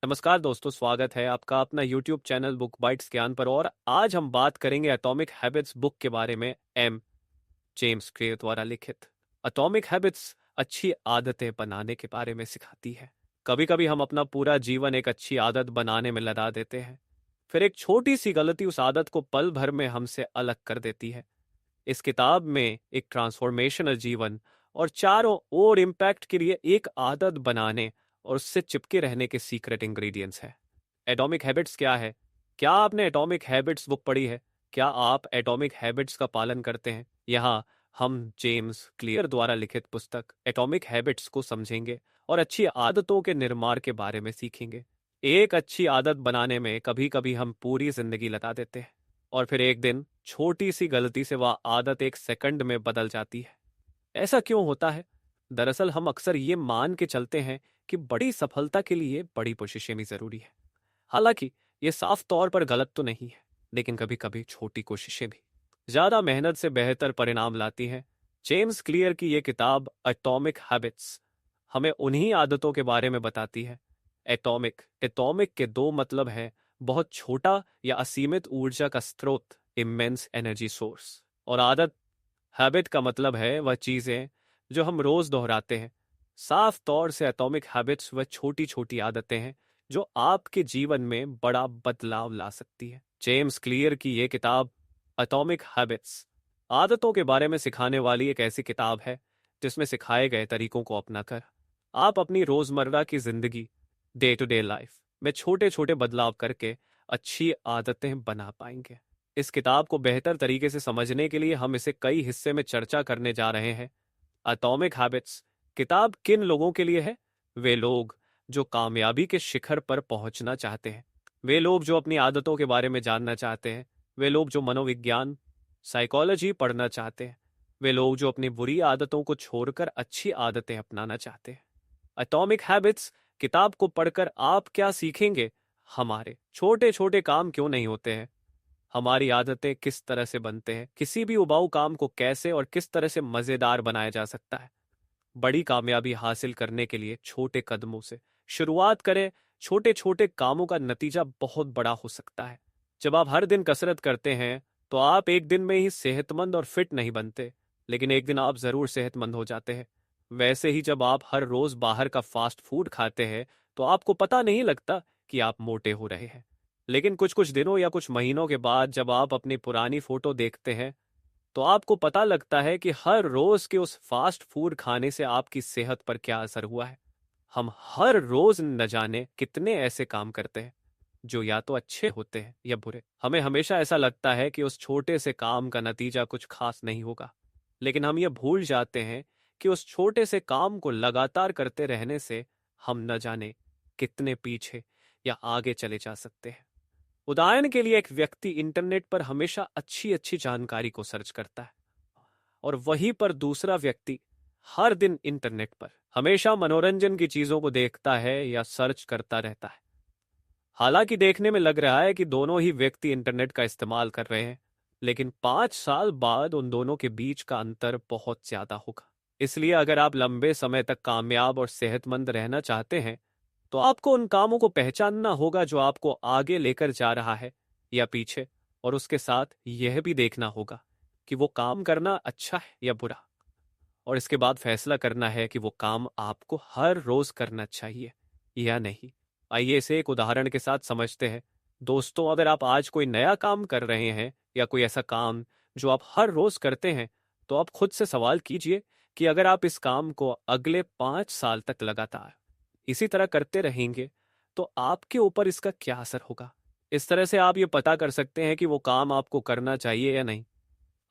नमस्कार दोस्तों, स्वागत है आपका अपना YouTube चैनल बुक बाइट्स ज्ञान पर। और आज हम बात करेंगे एटॉमिक हैबिट्स बुक के बारे में, एम जेम्स क्लियर द्वारा लिखित। एटॉमिक हैबिट्स अच्छी आदतें बनाने के बारे में सिखाती है। कभी कभी हम अपना पूरा जीवन एक अच्छी आदत बनाने में लगा देते हैं, फिर एक छोटी सी गलती उस आदत को पल भर में हमसे अलग कर देती है। इस किताब में एक ट्रांसफॉर्मेशनल जीवन और चारों ओर इम्पैक्ट के लिए एक आदत बनाने और उससे चिपके रहने के सीक्रेट इंग्रेडिएंट्स है। एटॉमिक हैबिट्स क्या है? क्या आपने एटॉमिक हैबिट्स बुक पढ़ी है? क्या आप एटॉमिक हैबिट्स का पालन करते हैं? यहाँ हम जेम्स क्लियर द्वारा लिखित पुस्तक एटॉमिक हैबिट्स को समझेंगे और अच्छी आदतों के निर्माण के बारे में सीखेंगे। एक अच्छी आदत बनाने में कभी कभी हम पूरी जिंदगी लगा देते हैं और फिर एक दिन छोटी सी गलती से वह आदत एक सेकंड में बदल जाती है। ऐसा क्यों होता है? दरअसल हम अक्सर ये मान के चलते हैं कि बड़ी सफलता के लिए बड़ी कोशिशें भी जरूरी है। हालांकि ये साफ तौर पर गलत तो नहीं है, लेकिन कभी कभी छोटी कोशिशें भी ज्यादा मेहनत से बेहतर परिणाम लाती हैं। जेम्स क्लियर की ये किताब एटॉमिक हैबिट्स हमें उन्हीं आदतों के बारे में बताती है। एटॉमिक एटॉमिक के दो मतलब है, बहुत छोटा या असीमित ऊर्जा का स्रोत, इमेंस एनर्जी सोर्स। और आदत, हैबिट का मतलब है वह चीजें जो हम रोज दोहराते हैं। साफ तौर से एटॉमिक हैबिट्स वह छोटी छोटी आदतें हैं जो आपके जीवन में बड़ा बदलाव ला सकती है। जेम्स क्लियर की यह किताब एटॉमिक हैबिट्स आदतों के बारे में सिखाने वाली एक ऐसी किताब है जिसमें सिखाए गए तरीकों को अपनाकर आप अपनी रोजमर्रा की जिंदगी, डे टू डे लाइफ में छोटे छोटे बदलाव करके अच्छी आदतें बना पाएंगे। इस किताब को बेहतर तरीके से समझने के लिए हम इसे कई हिस्से में चर्चा करने जा रहे हैं। एटॉमिक हैबिट्स किताब किन लोगों के लिए है? वे लोग जो कामयाबी के शिखर पर पहुंचना चाहते हैं, वे लोग जो अपनी आदतों के बारे में जानना चाहते हैं, वे लोग जो मनोविज्ञान, साइकोलॉजी पढ़ना चाहते हैं, वे लोग जो अपनी बुरी आदतों को छोड़कर अच्छी आदतें अपनाना चाहते हैं। एटॉमिक हैबिट्स किताब को पढ़कर आप क्या सीखेंगे? हमारे छोटे छोटे काम क्यों नहीं होते हैं, हमारी आदतें किस तरह से बनते हैं, किसी भी उबाऊ काम को कैसे और किस तरह से मजेदार बनाया जा सकता है। बड़ी कामयाबी हासिल करने के लिए छोटे कदमों से शुरुआत करें। छोटे छोटे कामों का नतीजा बहुत बड़ा हो सकता है। जब आप हर दिन कसरत करते हैं तो आप एक दिन में ही सेहतमंद और फिट नहीं बनते, लेकिन एक दिन आप जरूर सेहतमंद हो जाते हैं। वैसे ही जब आप हर रोज बाहर का फास्ट फूड खाते हैं तो आपको पता नहीं लगता कि आप मोटे हो रहे हैं, लेकिन कुछ कुछ दिनों या कुछ महीनों के बाद जब आप अपनी पुरानी फोटो देखते हैं तो आपको पता लगता है कि हर रोज के उस फास्ट फूड खाने से आपकी सेहत पर क्या असर हुआ है। हम हर रोज न जाने कितने ऐसे काम करते हैं जो या तो अच्छे होते हैं या बुरे। हमें हमेशा ऐसा लगता है कि उस छोटे से काम का नतीजा कुछ खास नहीं होगा, लेकिन हम ये भूल जाते हैं कि उस छोटे से काम को लगातार करते रहने से हम न जाने कितने पीछे या आगे चले जा सकते हैं। उदाहरण के लिए, एक व्यक्ति इंटरनेट पर हमेशा अच्छी अच्छी जानकारी को सर्च करता है और वहीं पर दूसरा व्यक्ति हर दिन इंटरनेट पर हमेशा मनोरंजन की चीजों को देखता है या सर्च करता रहता है। हालांकि देखने में लग रहा है कि दोनों ही व्यक्ति इंटरनेट का इस्तेमाल कर रहे हैं, लेकिन 5 साल बाद उन दोनों के बीच का अंतर बहुत ज्यादा होगा। इसलिए अगर आप लंबे समय तक कामयाब और सेहतमंद रहना चाहते हैं तो आपको उन कामों को पहचानना होगा जो आपको आगे लेकर जा रहा है या पीछे, और उसके साथ यह भी देखना होगा कि वो काम करना अच्छा है या बुरा, और इसके बाद फैसला करना है कि वो काम आपको हर रोज करना चाहिए या नहीं। आइए इसे एक उदाहरण के साथ समझते हैं। दोस्तों, अगर आप आज कोई नया काम कर रहे हैं या कोई ऐसा काम जो आप हर रोज करते हैं, तो आप खुद से सवाल कीजिए कि अगर आप इस काम को अगले 5 साल तक लगातार इसी तरह करते रहेंगे तो आपके ऊपर इसका क्या असर होगा। इस तरह से आप ये पता कर सकते हैं कि वो काम आपको करना चाहिए या नहीं।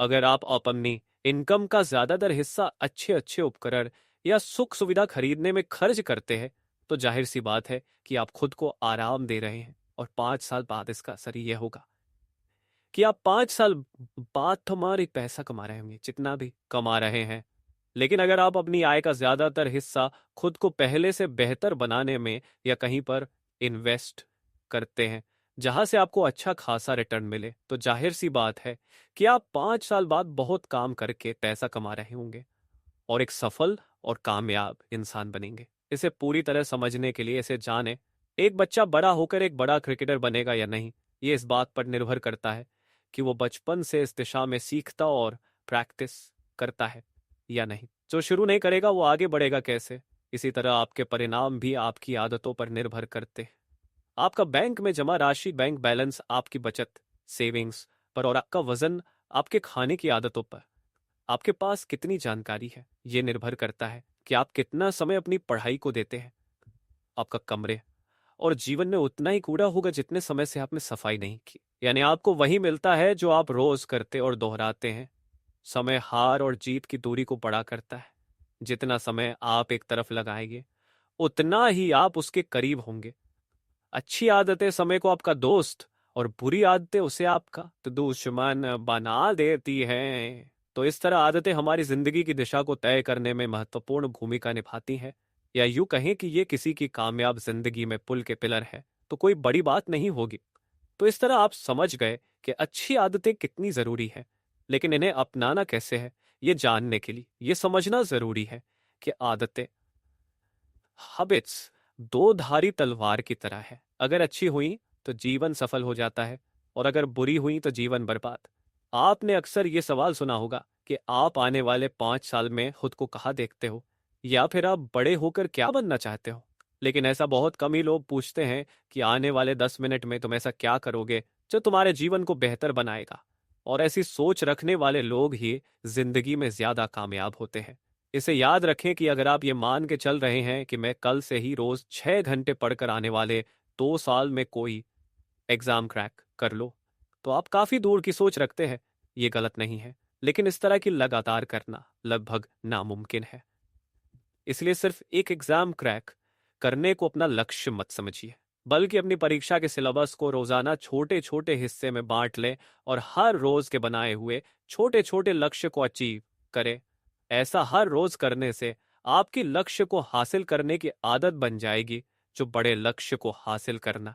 अगर आप अपनी इनकम का ज्यादातर हिस्सा अच्छे अच्छे उपकरण या सुख सुविधा खरीदने में खर्च करते हैं, तो जाहिर सी बात है कि आप खुद को आराम दे रहे हैं, और 5 साल बाद इसका असर यह होगा कि आप 5 साल बाद तुम्हारी पैसा कमा रहे होंगे जितना भी कमा रहे हैं। लेकिन अगर आप अपनी आय का ज्यादातर हिस्सा खुद को पहले से बेहतर बनाने में या कहीं पर इन्वेस्ट करते हैं जहां से आपको अच्छा खासा रिटर्न मिले, तो जाहिर सी बात है कि आप 5 साल बाद बहुत काम करके पैसा कमा रहे होंगे और एक सफल और कामयाब इंसान बनेंगे। इसे पूरी तरह समझने के लिए इसे जाने, एक बच्चा बड़ा होकर एक बड़ा क्रिकेटर बनेगा या नहीं, ये इस बात पर निर्भर करता है कि वो बचपन से इस दिशा में सीखता और प्रैक्टिस करता है या नहीं। जो शुरू नहीं करेगा वो आगे बढ़ेगा कैसे? इसी तरह आपके परिणाम भी आपकी आदतों पर निर्भर करते हैं। आपका बैंक में जमा राशि, बैंक बैलेंस आपकी बचत, सेविंग्स पर, और आपका वजन आपके खाने की आदतों पर। आपके पास कितनी जानकारी है ये निर्भर करता है कि आप कितना समय अपनी पढ़ाई को देते हैं। आपका कमरे और जीवन में उतना ही कूड़ा होगा जितने समय से आपने सफाई नहीं की। यानी आपको वही मिलता है जो आप रोज करते और दोहराते हैं। समय हार और जीत की दूरी को बड़ा करता है। जितना समय आप एक तरफ लगाएंगे उतना ही आप उसके करीब होंगे। अच्छी आदतें समय को आपका दोस्त और बुरी आदतें उसे आपका तो दुश्मन बना देती हैं। तो इस तरह आदतें हमारी जिंदगी की दिशा को तय करने में महत्वपूर्ण भूमिका निभाती हैं। या यूं कहें कि ये किसी की कामयाब जिंदगी में पुल के पिलर है तो कोई बड़ी बात नहीं होगी। तो इस तरह आप समझ गए कि अच्छी आदतें कितनी जरूरी है, लेकिन इन्हें अपनाना कैसे है ये जानने के लिए ये समझना जरूरी है कि आदतें, हैबिट्स, दो धारी तलवार की तरह है। अगर अच्छी हुई तो जीवन सफल हो जाता है, और अगर बुरी हुई तो जीवन बर्बाद। आपने अक्सर ये सवाल सुना होगा कि आप आने वाले 5 साल में खुद को कहाँ देखते हो, या फिर आप बड़े होकर क्या बनना चाहते हो। लेकिन ऐसा बहुत कम ही लोग पूछते हैं कि आने वाले 10 मिनट में तुम ऐसा क्या करोगे जो तुम्हारे जीवन को बेहतर बनाएगा। और ऐसी सोच रखने वाले लोग ही जिंदगी में ज्यादा कामयाब होते हैं। इसे याद रखें कि अगर आप ये मान के चल रहे हैं कि मैं कल से ही रोज 6 घंटे पढ़कर आने वाले 2 साल में कोई एग्जाम क्रैक कर लो, तो आप काफी दूर की सोच रखते हैं। ये गलत नहीं है, लेकिन इस तरह की लगातार करना लगभग नामुमकिन है। इसलिए सिर्फ एक एग्जाम क्रैक करने को अपना लक्ष्य मत समझिए, बल्कि अपनी परीक्षा के सिलेबस को रोजाना छोटे छोटे हिस्से में बांट लें और हर रोज के बनाए हुए छोटे छोटे लक्ष्य को अचीव करें। ऐसा हर रोज करने से आपकी लक्ष्य को हासिल करने की आदत बन जाएगी, जो बड़े लक्ष्य को हासिल करना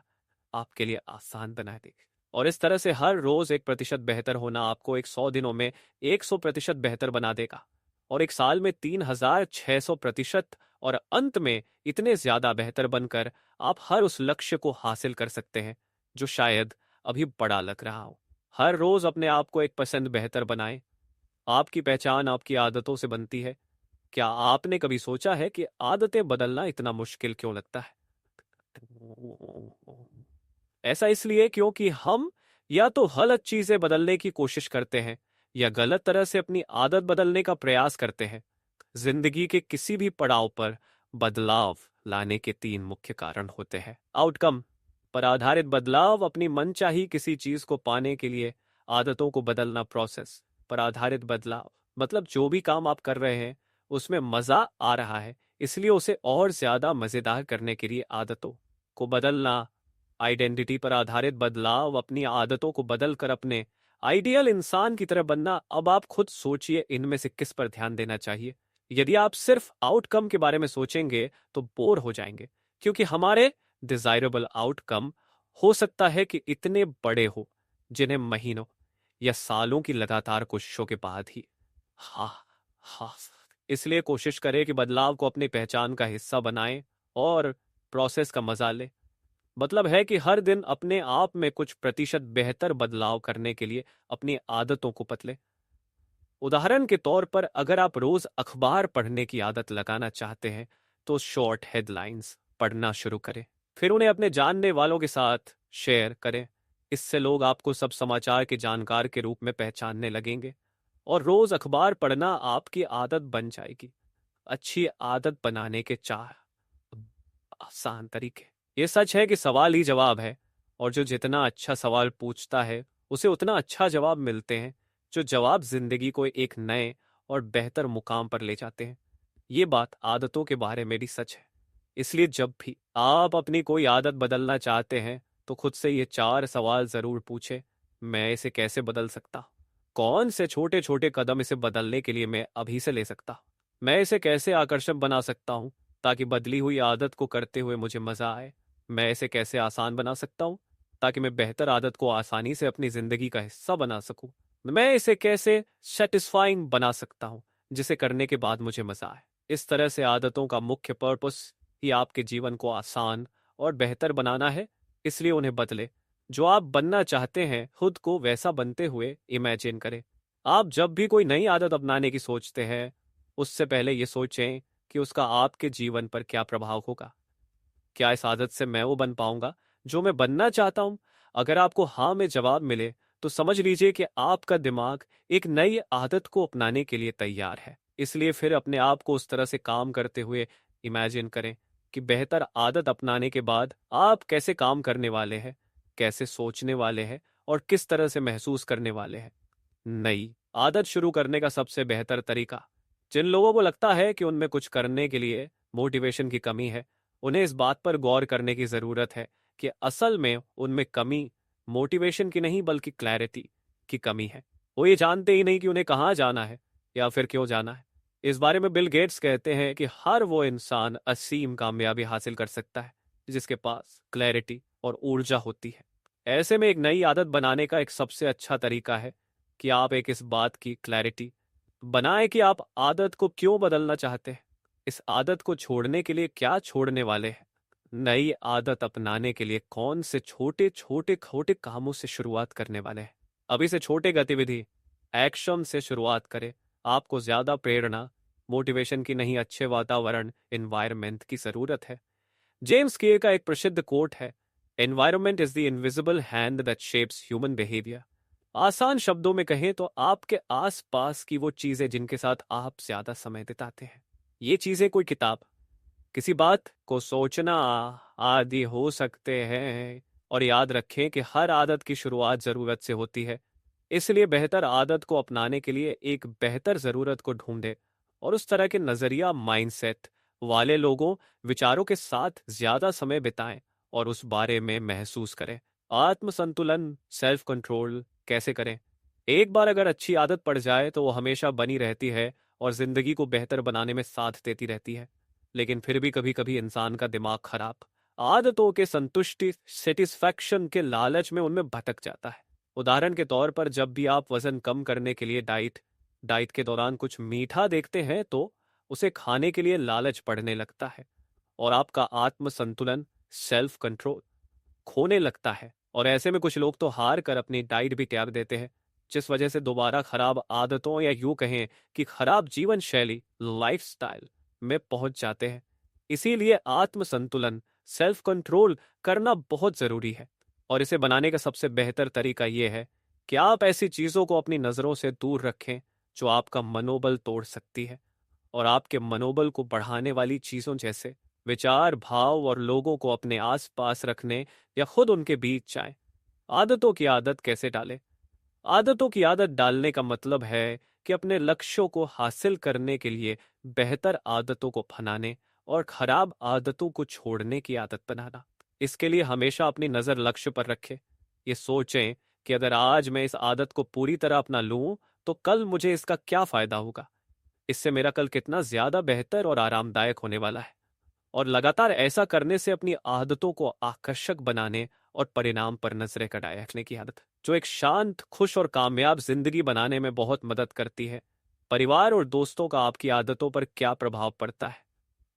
आपके लिए आसान बना देगी। और इस तरह से हर रोज 1% बेहतर होना आपको 100 दिनों में 100% बेहतर बना देगा, और एक साल में 3600%, और अंत में इतने ज्यादा बेहतर बनकर आप हर उस लक्ष्य को हासिल कर सकते हैं जो शायद अभी बड़ा लग रहा हो। हर रोज अपने आप को 1% बेहतर बनाएं। आपकी पहचान आपकी आदतों से बनती है। क्या आपने कभी सोचा है कि आदतें बदलना इतना मुश्किल क्यों लगता है? ऐसा इसलिए क्योंकि हम या तो गलत चीजें बदलने की कोशिश करते हैं या गलत तरह से अपनी आदत बदलने का प्रयास करते हैं। जिंदगी के किसी भी पड़ाव पर बदलाव लाने के 3 मुख्य कारण होते हैं। आउटकम पर आधारित बदलाव, अपनी मनचाही किसी चीज को पाने के लिए आदतों को बदलना। प्रोसेस पर आधारित बदलाव मतलब जो भी काम आप कर रहे हैं उसमें मजा आ रहा है, इसलिए उसे और ज्यादा मजेदार करने के लिए आदतों को बदलना। आइडेंटिटी पर आधारित बदलाव, अपनी आदतों को बदलकर अपने आइडियल इंसान की तरह बनना। अब आप खुद सोचिए इनमें से किस पर ध्यान देना चाहिए। यदि आप सिर्फ आउटकम के बारे में सोचेंगे तो बोर हो जाएंगे, क्योंकि हमारे डिजायरेबल आउटकम हो सकता है कि इतने बड़े हो जिन्हें महीनों या सालों की लगातार कोशिशों के बाद ही हाँ हाँ इसलिए कोशिश करें कि बदलाव को अपनी पहचान का हिस्सा बनाएं और प्रोसेस का मजा लें। मतलब है कि हर दिन अपने आप में कुछ प्रतिशत बेहतर बदलाव करने के लिए अपनी आदतों को बदलें। उदाहरण के तौर पर अगर आप रोज अखबार पढ़ने की आदत लगाना चाहते हैं तो शॉर्ट हेडलाइंस पढ़ना शुरू करें, फिर उन्हें अपने जानने वालों के साथ शेयर करें। इससे लोग आपको सब समाचार के जानकार के रूप में पहचानने लगेंगे और रोज अखबार पढ़ना आपकी आदत बन जाएगी। अच्छी आदत बनाने के 4 आसान तरीके। ये सच है कि सवाल ही जवाब है, और जो जितना अच्छा सवाल पूछता है उसे उतना अच्छा जवाब मिलते हैं। जो जवाब जिंदगी को एक नए और बेहतर मुकाम पर ले जाते हैं। ये बात आदतों के बारे में भी सच है। इसलिए जब भी आप अपनी कोई आदत बदलना चाहते हैं तो खुद से ये 4 सवाल जरूर पूछे। मैं इसे कैसे बदल सकता? कौन से छोटे छोटे कदम इसे बदलने के लिए मैं अभी से ले सकता? मैं इसे कैसे आकर्षक बना सकता हूँ ताकि बदली हुई आदत को करते हुए मुझे मजा आए? मैं इसे कैसे आसान बना सकता हूँ ताकि मैं बेहतर आदत को आसानी से अपनी जिंदगी का हिस्सा बना सकूं? मैं इसे कैसे सेटिस्फाइंग बना सकता हूँ जिसे करने के बाद मुझे मजा आए? इस तरह से आदतों का मुख्य पर्पस ही आपके जीवन को आसान और बेहतर बनाना है, इसलिए उन्हें बदले। जो आप बनना चाहते हैं खुद को वैसा बनते हुए इमेजिन करें। आप जब भी कोई नई आदत अपनाने की सोचते हैं, उससे पहले ये सोचें कि उसका आपके जीवन पर क्या प्रभाव होगा। क्या इस आदत से मैं वो बन पाऊंगा जो मैं बनना चाहता हूं? अगर आपको हाँ में जवाब मिले, तो समझ लीजिए कि आपका दिमाग एक नई आदत को अपनाने के लिए तैयार है। इसलिए फिर अपने आप को उस तरह से काम करते हुए इमेजिन करें कि बेहतर आदत अपनाने के बाद आप कैसे काम करने वाले हैं, कैसे सोचने वाले हैं और किस तरह से महसूस करने वाले हैं। नई आदत शुरू करने का सबसे बेहतर तरीका। जिन लोगों को लगता है कि उनमें कुछ करने के लिए मोटिवेशन की कमी है, उन्हें इस बात पर गौर करने की जरूरत है कि असल में उनमें कमी मोटिवेशन की नहीं बल्कि क्लैरिटी की कमी है। वो ये जानते ही नहीं कि उन्हें कहाँ जाना है या फिर क्यों जाना है। इस बारे में बिल गेट्स कहते हैं कि हर वो इंसान असीम कामयाबी हासिल कर सकता है जिसके पास क्लैरिटी और ऊर्जा होती है। ऐसे में एक नई आदत बनाने का एक सबसे अच्छा तरीका है कि आप एक इस बात की क्लैरिटी बनाएं कि आप आदत को क्यों बदलना चाहते हैं, इस आदत को छोड़ने के लिए क्या छोड़ने वाले हैं। नई आदत अपनाने के लिए कौन से छोटे छोटे छोटे कामों से शुरुआत करने वाले हैं। अभी से छोटे गतिविधि एक्शन से शुरुआत करें। आपको ज्यादा प्रेरणा मोटिवेशन की नहीं, अच्छे वातावरण एनवायरनमेंट की जरूरत है। जेम्स क्लियर का एक प्रसिद्ध कोट है, environment is the invisible hand that shapes human behaviour. आसान शब्दों में कहें तो आपके आसपास की वो चीजें जिनके साथ आप ज्यादा समय बिताते हैं। ये चीजें कोई किताब, किसी बात को सोचना आदि हो सकते हैं। और याद रखें कि हर आदत की शुरुआत जरूरत से होती है। इसलिए बेहतर आदत को अपनाने के लिए एक बेहतर जरूरत को ढूंढें और उस तरह के नजरिया माइंडसेट वाले लोगों विचारों के साथ ज्यादा समय बिताएं और उस बारे में महसूस करें। आत्म संतुलन सेल्फ कंट्रोल कैसे करें? एक बार अगर अच्छी आदत पड़ जाए तो वो हमेशा बनी रहती है और जिंदगी को बेहतर बनाने में साथ देती रहती है। लेकिन फिर भी कभी कभी इंसान का दिमाग खराब आदतों के संतुष्टि सेटिस्फैक्शन के लालच में उनमें भटक जाता है। उदाहरण के तौर पर जब भी आप वजन कम करने के लिए डाइट डाइट के दौरान कुछ मीठा देखते हैं तो उसे खाने के लिए लालच पड़ने लगता है और आपका आत्म संतुलन सेल्फ कंट्रोल खोने लगता है। और ऐसे में कुछ लोग तो हार कर अपनी डाइट भी त्याग देते हैं, जिस वजह से दोबारा खराब आदतों या यूं कहें कि खराब जीवन शैली लाइफस्टाइल में पहुंच जाते हैं। इसीलिए आत्म संतुलन सेल्फ कंट्रोल करना बहुत जरूरी है। और इसे बनाने का सबसे बेहतर तरीका यह है कि आप ऐसी चीजों को अपनी नजरों से दूर रखें जो आपका मनोबल तोड़ सकती है, और आपके मनोबल को बढ़ाने वाली चीजों जैसे विचार भाव और लोगों को अपने आसपास रखने या खुद उनके बीच जाएं। आदतों की आदत कैसे डालें? आदतों की आदत डालने का मतलब है कि अपने लक्ष्यों को हासिल करने के लिए बेहतर आदतों को अपनाने और खराब आदतों को छोड़ने की आदत बनाना। इसके लिए हमेशा अपनी नजर लक्ष्य पर रखें। ये सोचें कि अगर आज मैं इस आदत को पूरी तरह अपना लूं तो कल मुझे इसका क्या फायदा होगा, इससे मेरा कल कितना ज्यादा बेहतर और आरामदायक होने वाला है। और लगातार ऐसा करने से अपनी आदतों को आकर्षक बनाने और परिणाम पर नजरें गड़ाए रखने की आदत, जो एक शांत खुश और कामयाब जिंदगी बनाने में बहुत मदद करती है। परिवार और दोस्तों का आपकी आदतों पर क्या प्रभाव पड़ता है,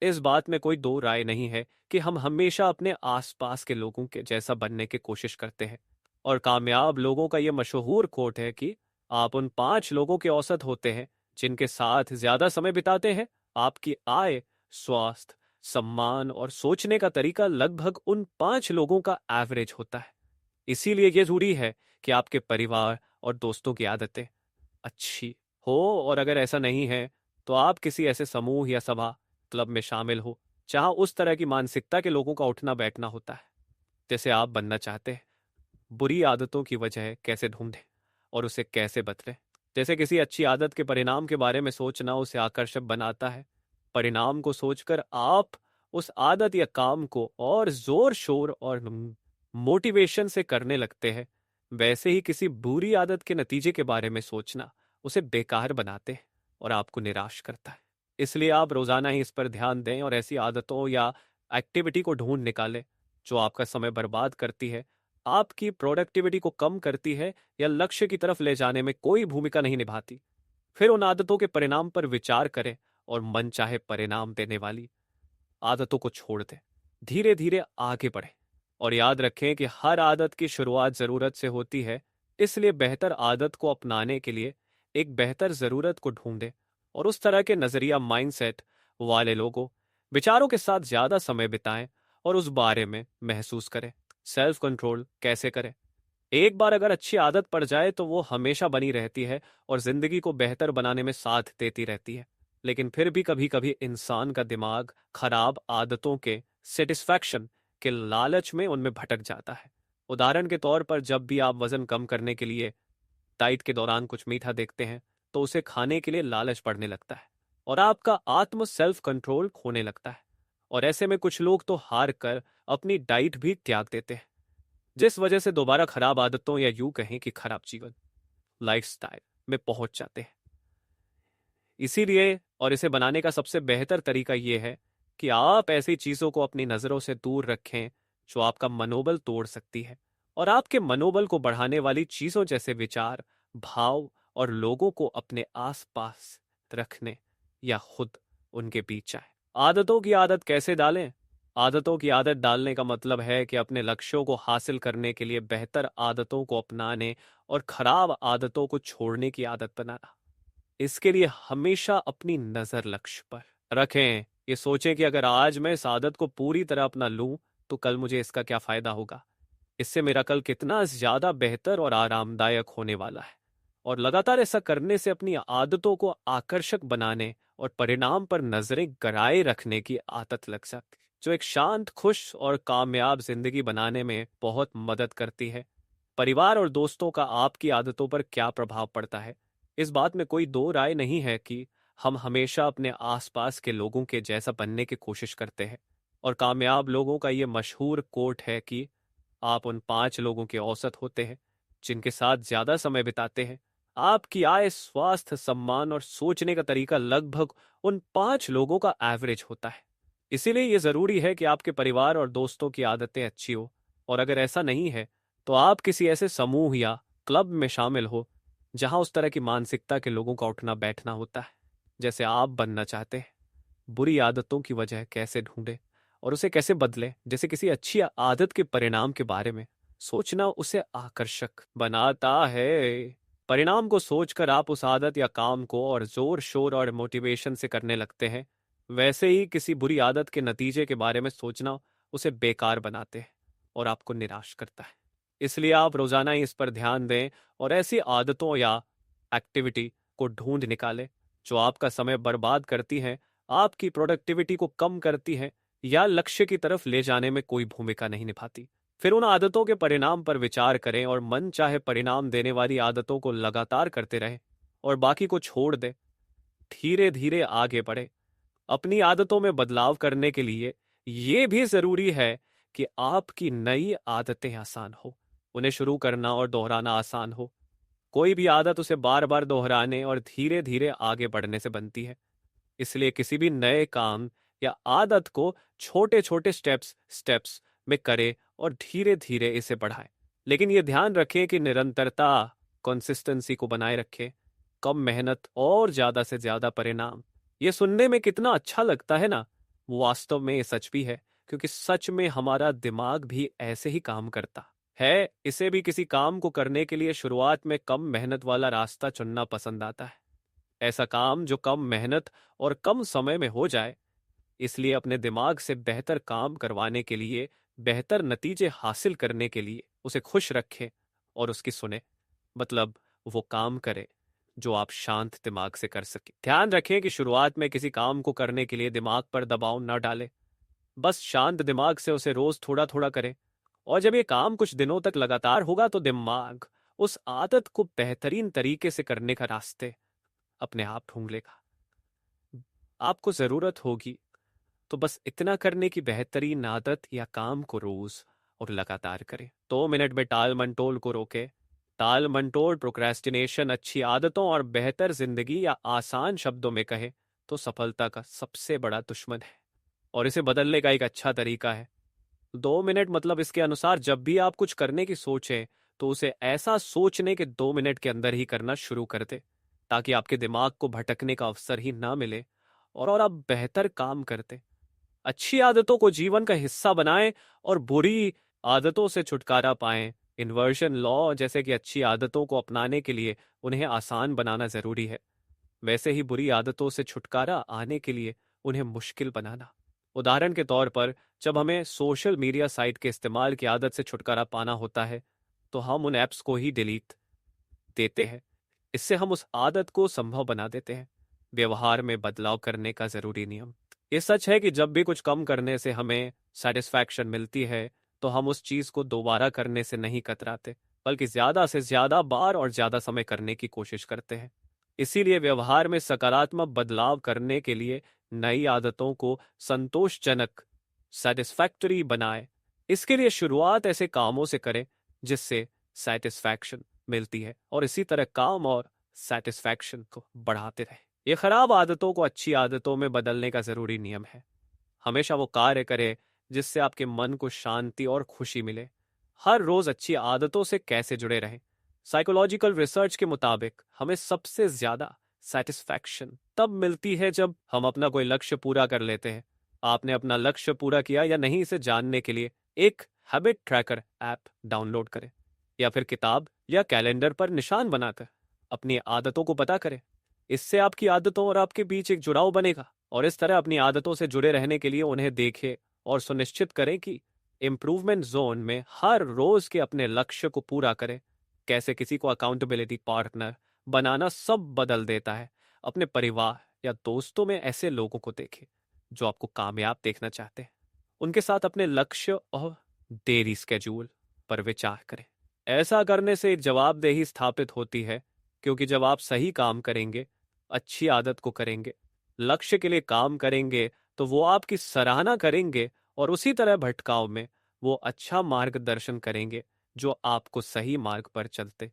इस बात में कोई दो राय नहीं है कि हम हमेशा अपने आसपास के लोगों के जैसा बनने की कोशिश करते हैं। और कामयाब लोगों का यह मशहूर कोट है कि आप उन 5 लोगों के औसत होते हैं जिनके साथ ज्यादा समय बिताते हैं। आपकी आय, स्वास्थ्य, सम्मान और सोचने का तरीका लगभग उन 5 लोगों का एवरेज होता है। इसीलिए यह जरूरी है कि आपके परिवार और दोस्तों की आदतें अच्छी हो। और अगर ऐसा नहीं है तो आप किसी ऐसे समूह या सभा क्लब में शामिल हो जहां उस तरह की मानसिकता के लोगों का उठना बैठना होता है जैसे आप बनना चाहते हैं। बुरी आदतों की वजह कैसे ढूंढें और उसे कैसे बदलें? जैसे किसी अच्छी आदत के परिणाम के बारे में सोचना उसे आकर्षक बनाता है। परिणाम को सोचकर आप उस आदत या काम को और जोर शोर और मोटिवेशन से करने लगते हैं। वैसे ही किसी बुरी आदत के नतीजे के बारे में सोचना उसे बेकार बनाते हैं और आपको निराश करता है। इसलिए आप रोजाना ही इस पर ध्यान दें और ऐसी आदतों या एक्टिविटी को ढूंढ निकालें जो आपका समय बर्बाद करती है, आपकी प्रोडक्टिविटी को कम करती है या लक्ष्य की तरफ ले जाने में कोई भूमिका नहीं निभाती। फिर उन आदतों के परिणाम पर विचार करें और मन चाहे परिणाम देने वाली आदतों को छोड़ दें। धीरे धीरे आगे बढ़ें। और याद रखें कि हर आदत की शुरुआत ज़रूरत से होती है, इसलिए बेहतर आदत को अपनाने के लिए एक बेहतर ज़रूरत को ढूंढें और उस तरह के नज़रिया माइंडसेट वाले लोगों विचारों के साथ ज़्यादा समय बिताएं और उस बारे में महसूस करें। सेल्फ कंट्रोल कैसे करें? एक बार अगर अच्छी आदत पड़ जाए तो वो हमेशा बनी रहती है और जिंदगी को बेहतर बनाने में साथ देती रहती है। लेकिन फिर भी कभी कभी इंसान का दिमाग खराब आदतों के सेटिस्फैक्शन के लालच में उनमें भटक जाता है। उदाहरण के तौर पर जब भी आप वजन कम करने के लिए डाइट के दौरान कुछ मीठा देखते हैं तो उसे खाने के लिए लालच पड़ने लगता है और आपका आत्म सेल्फ कंट्रोल खोने लगता है। और ऐसे में कुछ लोग तो हार कर अपनी डाइट भी त्याग देते हैं, जिस वजह से दोबारा खराब आदतों या यूं कहें कि खराब जीवन लाइफस्टाइल में पहुंच जाते हैं। इसीलिए और इसे बनाने का सबसे बेहतर तरीका यह है कि आप ऐसी चीजों को अपनी नजरों से दूर रखें जो आपका मनोबल तोड़ सकती है, और आपके मनोबल को बढ़ाने वाली चीजों जैसे विचार, भाव और लोगों को अपने आसपास रखने या खुद उनके बीच आए। आदतों की आदत कैसे डालें? आदतों की आदत डालने का मतलब है कि अपने लक्ष्यों को हासिल करने के लिए बेहतर आदतों को अपनाने और खराब आदतों को छोड़ने की आदत बनाना। इसके लिए हमेशा अपनी नजर लक्ष्य पर रखें। ये सोचें कि अगर आज मैं इस आदत को पूरी तरह अपना लूं तो कल मुझे इसका क्या फायदा होगा। इससे मेरा कल कितना ज्यादा बेहतर और आरामदायक होने वाला है। और लगातार ऐसा करने से अपनी आदतों को आकर्षक बनाने और परिणाम पर नजरें गड़ाए रखने की आदत लग सकती है, जो एक शांत, खुश और कामयाब जिंदगी बनाने में बहुत मदद करती है। परिवार और दोस्तों का आपकी आदतों पर क्या प्रभाव पड़ता है, इस बात में कोई दो राय नहीं है कि हम हमेशा अपने आसपास के लोगों के जैसा बनने की कोशिश करते हैं। और कामयाब लोगों का ये मशहूर कोट है कि आप उन 5 लोगों के औसत होते हैं जिनके साथ ज्यादा समय बिताते हैं। आपकी आय, स्वास्थ्य, सम्मान और सोचने का तरीका लगभग उन 5 लोगों का एवरेज होता है। इसीलिए यह जरूरी है कि आपके परिवार और दोस्तों की आदतें अच्छी हो। और अगर ऐसा नहीं है तो आप किसी ऐसे समूह या क्लब में शामिल हो जहां उस तरह की मानसिकता के लोगों का उठना बैठना होता है जैसे आप बनना चाहते हैं। बुरी आदतों की वजह कैसे ढूंढे और उसे कैसे बदले, जैसे किसी अच्छी आदत के परिणाम के बारे में सोचना उसे आकर्षक बनाता है। परिणाम को सोचकर आप उस आदत या काम को और जोर शोर और मोटिवेशन से करने लगते हैं। वैसे ही किसी बुरी आदत के नतीजे के बारे में सोचना उसे बेकार बनाते हैं और आपको निराश करता है। इसलिए आप रोजाना ही इस पर ध्यान दें और ऐसी आदतों या एक्टिविटी को ढूंढ निकालें जो आपका समय बर्बाद करती हैं, आपकी प्रोडक्टिविटी को कम करती हैं या लक्ष्य की तरफ ले जाने में कोई भूमिका नहीं निभाती। फिर उन आदतों के परिणाम पर विचार करें और मन चाहे परिणाम देने वाली आदतों को लगातार करते रहें और बाकी को छोड़ दें। धीरे धीरे आगे बढ़े। अपनी आदतों में बदलाव करने के लिए यह भी जरूरी है कि आपकी नई आदतें आसान हो, उन्हें शुरू करना और दोहराना आसान हो। कोई भी आदत उसे बार बार दोहराने और धीरे धीरे आगे बढ़ने से बनती है। इसलिए किसी भी नए काम या आदत को छोटे छोटे स्टेप्स स्टेप्स में करें और धीरे धीरे इसे बढ़ाएं। लेकिन यह ध्यान रखें कि निरंतरता, कंसिस्टेंसी को बनाए रखें। कम मेहनत और ज्यादा से ज्यादा परिणाम। ये सुनने में कितना अच्छा लगता है ना, वो वास्तव में ये सच भी है, क्योंकि सच में हमारा दिमाग भी ऐसे ही काम करता है। इसे भी किसी काम को करने के लिए शुरुआत में कम मेहनत वाला रास्ता चुनना पसंद आता है। ऐसा काम जो कम मेहनत और कम समय में हो जाए। इसलिए अपने दिमाग से बेहतर काम करवाने के लिए, बेहतर नतीजे हासिल करने के लिए उसे खुश रखें और उसकी सुने। मतलब वो काम करे जो आप शांत दिमाग से कर सके। ध्यान रखें कि शुरुआत में किसी काम को करने के लिए दिमाग पर दबाव न डालें। बस शांत दिमाग से उसे रोज थोड़ा थोड़ा करें। और जब ये काम कुछ दिनों तक लगातार होगा तो दिमाग उस आदत को बेहतरीन तरीके से करने का रास्ते अपने आप ढूंढ लेगा। आपको जरूरत होगी तो बस इतना करने की बेहतरीन आदत या काम को रोज और लगातार करें। 2 मिनट में टाल मंटोल को रोके। टाल मंटोल, प्रोक्रेस्टिनेशन अच्छी आदतों और बेहतर जिंदगी, या आसान शब्दों में कहे तो सफलता का सबसे बड़ा दुश्मन है और इसे बदलने का एक अच्छा तरीका है। 2 मिनट मतलब इसके अनुसार जब भी आप कुछ करने की सोचें तो उसे ऐसा सोचने के 2 मिनट के अंदर ही करना शुरू कर दे, ताकि आपके दिमाग को भटकने का अवसर ही ना मिले और आप बेहतर काम करते। अच्छी आदतों को जीवन का हिस्सा बनाएं और बुरी आदतों से छुटकारा पाएं। इन्वर्जन लॉ जैसे कि अच्छी आदतों को अपनाने के लिए उन्हें आसान बनाना जरूरी है, वैसे ही बुरी आदतों से छुटकारा आने के लिए उन्हें मुश्किल बनाना। उदाहरण के तौर पर, जब हमें सोशल मीडिया साइट के इस्तेमाल की आदत से छुटकारा पाना होता है तो हम उन ऐप्स को ही डिलीट देते हैं। इससे हम उस आदत को संभव बना देते हैं। व्यवहार में बदलाव करने का जरूरी नियम। ये सच है कि जब भी कुछ कम करने से हमें सेटिस्फैक्शन मिलती है तो हम उस चीज को दोबारा करने से नहीं कतराते, बल्कि ज्यादा से ज्यादा बार और ज्यादा समय करने की कोशिश करते हैं। इसीलिए व्यवहार में सकारात्मक बदलाव करने के लिए नई आदतों को संतोषजनक सेटिस्फैक्टरी बनाए। इसके लिए शुरुआत ऐसे कामों से करें जिससे सेटिस्फैक्शन मिलती है, और इसी तरह काम और सेटिस्फैक्शन को बढ़ाते रहे। ये खराब आदतों को अच्छी आदतों में बदलने का जरूरी नियम है। हमेशा वो कार्य करे जिससे आपके मन को शांति और खुशी मिले। हर रोज अच्छी आदतों से कैसे जुड़े रहें? साइकोलॉजिकल रिसर्च के मुताबिक हमें सबसे ज्यादा सेटिस्फैक्शन तब मिलती है जब हम अपना कोई लक्ष्य पूरा कर लेते हैं। आपने अपना लक्ष्य पूरा किया या नहीं, इसे जानने के लिए एक हैबिट ट्रैकर ऐप डाउनलोड करें, या फिर किताब या कैलेंडर पर निशान बनाकर अपनी आदतों को पता करें। इससे आपकी आदतों और आपके बीच एक जुड़ाव बनेगा, और इस तरह अपनी आदतों से जुड़े रहने के लिए उन्हें देखें और सुनिश्चित करें कि इम्प्रूवमेंट जोन में हर रोज के अपने लक्ष्य को पूरा करें। कैसे किसी को अकाउंटेबिलिटी पार्टनर बनाना सब बदल देता है। अपने परिवार या दोस्तों में ऐसे लोगों को देखें जो आपको कामयाब देखना चाहते हैं। उनके साथ अपने लक्ष्य और डेली स्केड्यूल पर विचार करें। ऐसा करने से एक जवाबदेही स्थापित होती है, क्योंकि जब आप सही काम करेंगे, अच्छी आदत को करेंगे, लक्ष्य के लिए काम करेंगे, तो वो आपकी सराहना करेंगे और उसी तरह भटकाव में वो अच्छा मार्गदर्शन करेंगे जो आपको सही मार्ग पर चलते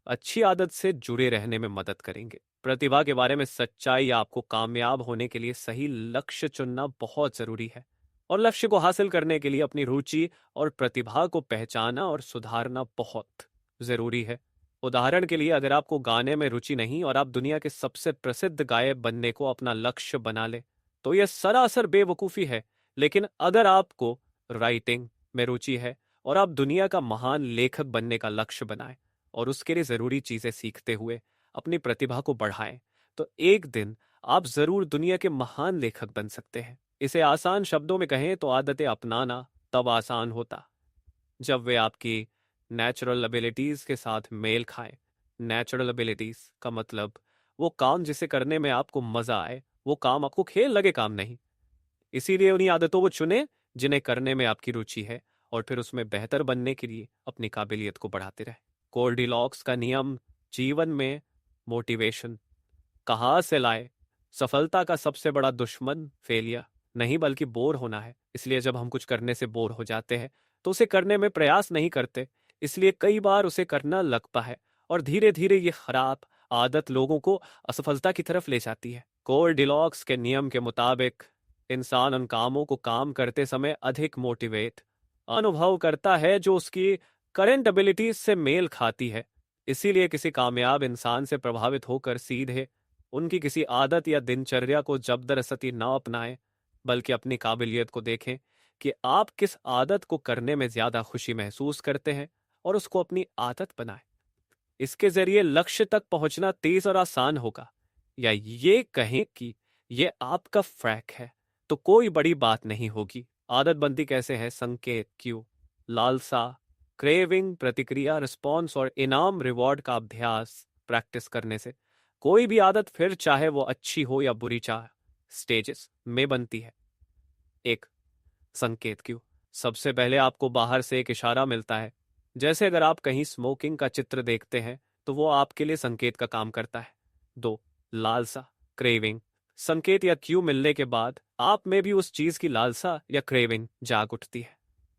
अच्छी आदत से जुड़े रहने में मदद करेंगे। प्रतिभा के बारे में सच्चाई, आपको कामयाब होने के लिए सही लक्ष्य चुनना बहुत जरूरी है, और लक्ष्य को हासिल करने के लिए अपनी रुचि और प्रतिभा को पहचाना और सुधारना बहुत जरूरी है। उदाहरण के लिए, अगर आपको गाने में रुचि नहीं और आप दुनिया के सबसे प्रसिद्ध गायक बनने को अपना लक्ष्य बना ले, तो यह सरासर बेवकूफी है। लेकिन अगर आपको राइटिंग में रुचि है और आप दुनिया का महान लेखक बनने का लक्ष्य बनाएं और उसके लिए जरूरी चीजें सीखते हुए अपनी प्रतिभा को बढ़ाएं, तो एक दिन आप जरूर दुनिया के महान लेखक बन सकते हैं। इसे आसान शब्दों में कहें तो आदतें अपनाना तब आसान होता जब वे आपकी नेचुरल एबिलिटीज के साथ मेल खाएं। नेचुरल एबिलिटीज का मतलब वो काम जिसे करने में आपको मजा आए, वो काम आपको खेल लगे काम नहीं। इसीलिए उन्हीं आदतों को चुने जिन्हें करने में आपकी रुचि है, और फिर उसमें बेहतर बनने के लिए अपनी काबिलियत को बढ़ाते रहे। गोल्डीलॉक्स का नियम जीवन में मोटिवेशन कहाँ से लाए? सफलता का सबसे बड़ा दुश्मन फेलियर नहीं बल्कि बोर होना है। इसलिए जब हम कुछ करने से बोर हो जाते हैं तो उसे करने में प्रयास नहीं करते, इसलिए कई बार उसे करना लगता है, और धीरे धीरे ये खराब आदत लोगों को असफलता की तरफ ले जाती है। गोल्डीलॉक्स के नियम के मुताबिक इंसान उन कामों को काम करते समय अधिक मोटिवेट अनुभव करता है जो उसकी करंट एबिलिटीज से मेल खाती है। इसीलिए किसी कामयाब इंसान से प्रभावित होकर सीधे उनकी किसी आदत या दिनचर्या को जबरदस्ती ना अपनाएं, बल्कि अपनी काबिलियत को देखें कि आप किस आदत को करने में ज्यादा खुशी महसूस करते हैं और उसको अपनी आदत बनाएं। इसके जरिए लक्ष्य तक पहुंचना तेज और आसान होगा। या ये कहें कि ये आपका फ्रैक है तो कोई बड़ी बात नहीं होगी। आदत बनती कैसे है? संकेत, क्यों, लालसा, क्रेविंग, प्रतिक्रिया, रिस्पॉन्स और इनाम रिवॉर्ड का अभ्यास प्रैक्टिस करने से कोई भी आदत, फिर चाहे वो अच्छी हो या बुरी, चाह स्टेजेस में बनती है। एक, संकेत क्यों। सबसे पहले आपको बाहर से एक इशारा मिलता है। जैसे अगर आप कहीं स्मोकिंग का चित्र देखते हैं तो वो आपके लिए संकेत का काम करता है। दो, लालसा, क्रेविंग। संकेत या क्यू मिलने के बाद आप में भी उस चीज की लालसा या क्रेविंग जाग उठती है।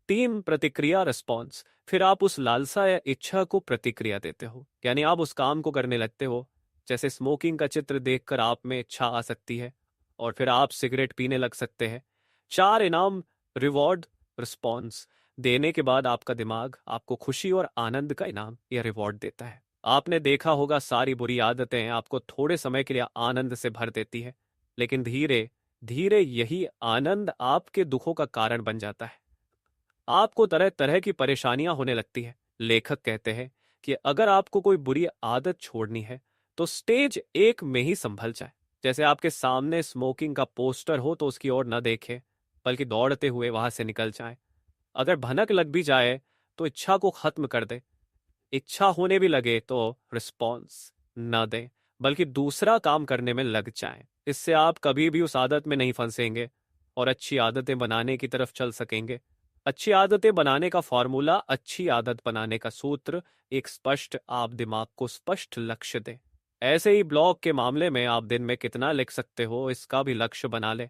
तीन, प्रतिक्रिया, रिस्पॉन्स। फिर आप उस लालसा या इच्छा को प्रतिक्रिया देते हो, यानी आप उस काम को करने लगते हो। जैसे स्मोकिंग का चित्र देखकर आप में इच्छा आ सकती है और फिर आप सिगरेट पीने लग सकते हैं। चार, इनाम रिवॉर्ड रिस्पॉन्स। देने के बाद आपका दिमाग आपको खुशी और आनंद का इनाम या रिवॉर्ड देता है। आपने देखा होगा, सारी बुरी आदतें आपको थोड़े समय के लिए आनंद से भर देती है, लेकिन धीरे धीरे यही आनंद आपके दुखों का कारण बन जाता है। आपको तरह तरह की परेशानियां होने लगती है। लेखक कहते हैं कि अगर आपको कोई बुरी आदत छोड़नी है तो स्टेज 1 में ही संभल जाए। जैसे आपके सामने स्मोकिंग का पोस्टर हो तो उसकी ओर न देखे, बल्कि दौड़ते हुए वहां से निकल जाए। अगर भनक लग भी जाए तो इच्छा को खत्म कर दे। इच्छा होने भी लगे तो रिस्पॉन्स न दें, बल्कि दूसरा काम करने में लग जाएं। इससे आप कभी भी उस आदत में नहीं फंसेंगे और अच्छी आदतें बनाने की तरफ चल सकेंगे। अच्छी आदतें बनाने का फॉर्मूला, अच्छी आदत बनाने का सूत्र, एक स्पष्ट आप दिमाग को स्पष्ट लक्ष्य दें। ऐसे ही ब्लॉग के मामले में आप दिन में कितना लिख सकते हो इसका भी लक्ष्य बना लें।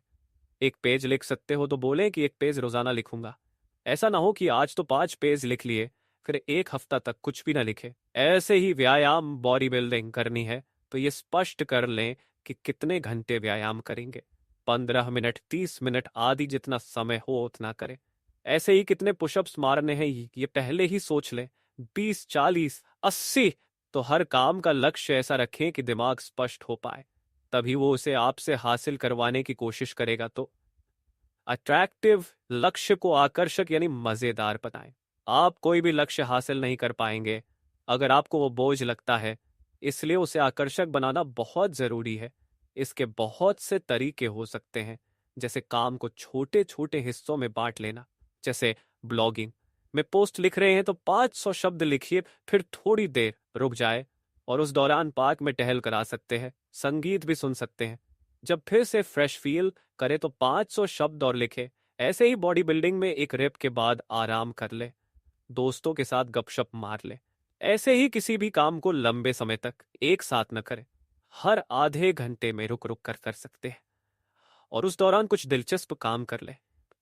एक पेज लिख सकते हो तो बोलें कि एक पेज रोजाना लिखूंगा। ऐसा ना हो कि आज तो 5 पेज लिख लिए फिर एक हफ्ता तक कुछ भी ना लिखे। ऐसे ही व्यायाम, बॉडी बिल्डिंग करनी है तो ये स्पष्ट कर लें कि कितने घंटे व्यायाम करेंगे। 15 मिनट, 30 मिनट आदि, जितना समय हो उतना करें। ऐसे ही कितने पुशअप्स मारने हैं ये पहले ही सोच लें। 20, 40, 80। तो हर काम का लक्ष्य ऐसा रखें कि दिमाग स्पष्ट हो पाए, तभी वो उसे आपसे हासिल करवाने की कोशिश करेगा। तो अट्रैक्टिव लक्ष्य को आकर्षक यानी मजेदार बनाएं। आप कोई भी लक्ष्य हासिल नहीं कर पाएंगे अगर आपको वो बोझ लगता है, इसलिए उसे आकर्षक बनाना बहुत जरूरी है। इसके बहुत से तरीके हो सकते हैं, जैसे काम को छोटे छोटे हिस्सों में बांट लेना। जैसे ब्लॉगिंग में पोस्ट लिख रहे हैं तो 500 शब्द लिखिए, फिर थोड़ी देर रुक जाए और उस दौरान पार्क में टहल कर आ सकते हैं, संगीत भी सुन सकते हैं। जब फिर से फ्रेश फील करे तो 500 शब्द और लिखे। ऐसे ही बॉडी बिल्डिंग में एक रेप के बाद आराम कर ले, दोस्तों के साथ गपशप मार ले। ऐसे ही किसी भी काम को लंबे समय तक एक साथ न करें, हर आधे घंटे में रुक रुक कर सकते हैं और उस दौरान कुछ दिलचस्प काम कर ले।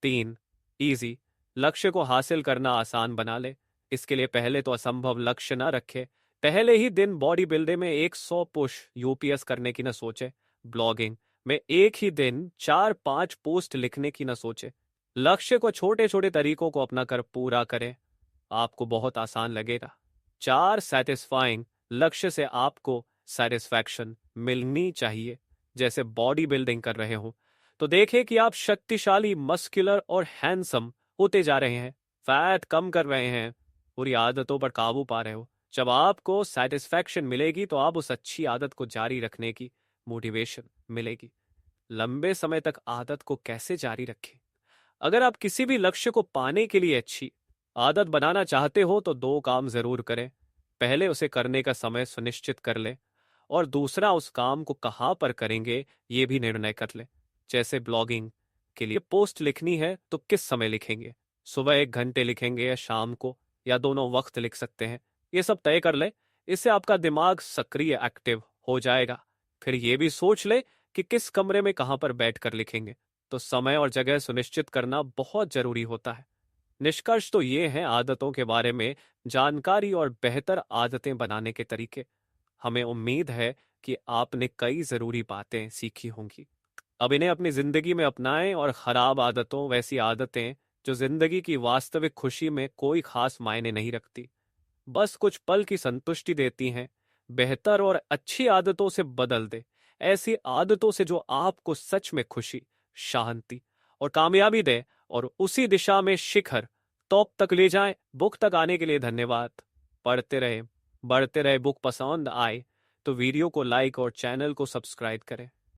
3, इजी, लक्ष्य को हासिल करना आसान बना ले। इसके लिए पहले तो असंभव लक्ष्य ना रखे। पहले ही दिन बॉडी बिल्डिंग में 100 पुश यूपीएस करने की न सोचे। ब्लॉगिंग में एक ही दिन 4-5 पोस्ट लिखने की न सोचे। लक्ष्य को छोटे छोटे तरीकों को अपनाकर पूरा करें, आपको बहुत आसान लगेगा। 4, सेटिस्फाइंग, लक्ष्य से आपको सेटिस्फैक्शन मिलनी चाहिए। जैसे बॉडी बिल्डिंग कर रहे हो तो देखें कि आप शक्तिशाली, मस्कुलर और हैंडसम होते जा रहे हैं, फैट कम कर रहे हैं, बुरी आदतों पर काबू पा रहे हो। जब आपको सेटिस्फैक्शन मिलेगी तो आप उस अच्छी आदत को जारी रखने की मोटिवेशन मिलेगी। लंबे समय तक आदत को कैसे जारी रखें? अगर आप किसी भी लक्ष्य को पाने के लिए अच्छी आदत बनाना चाहते हो तो 2 काम जरूर करें। पहले, उसे करने का समय सुनिश्चित कर लें और दूसरा, उस काम को कहाँ पर करेंगे ये भी निर्णय कर लें। जैसे ब्लॉगिंग के लिए पोस्ट लिखनी है तो किस समय लिखेंगे, सुबह 1 घंटे लिखेंगे या शाम को, या दोनों वक्त लिख सकते हैं। ये सब तय कर ले। इससे आपका दिमाग सक्रिय, एक्टिव हो जाएगा। फिर ये भी सोच ले कि किस कमरे में कहाँ पर बैठकर लिखेंगे। तो समय और जगह सुनिश्चित करना बहुत जरूरी होता है। निष्कर्ष तो ये हैं आदतों के बारे में जानकारी और बेहतर आदतें बनाने के तरीके। हमें उम्मीद है कि आपने कई जरूरी बातें सीखी होंगी। अब इन्हें अपनी जिंदगी में अपनाएं और खराब आदतों, वैसी आदतें जो जिंदगी की वास्तविक खुशी में कोई खास मायने नहीं रखती, बस कुछ पल की संतुष्टि देती हैं, बेहतर और अच्छी आदतों से बदल दे। ऐसी आदतों से जो आपको सच में खुशी, शांति और कामयाबी दे और उसी दिशा में शिखर टॉप तक ले जाए। बुक तक आने के लिए धन्यवाद। पढ़ते रहे, बढ़ते रहे। बुक पसंद आए तो वीडियो को लाइक और चैनल को सब्सक्राइब करें।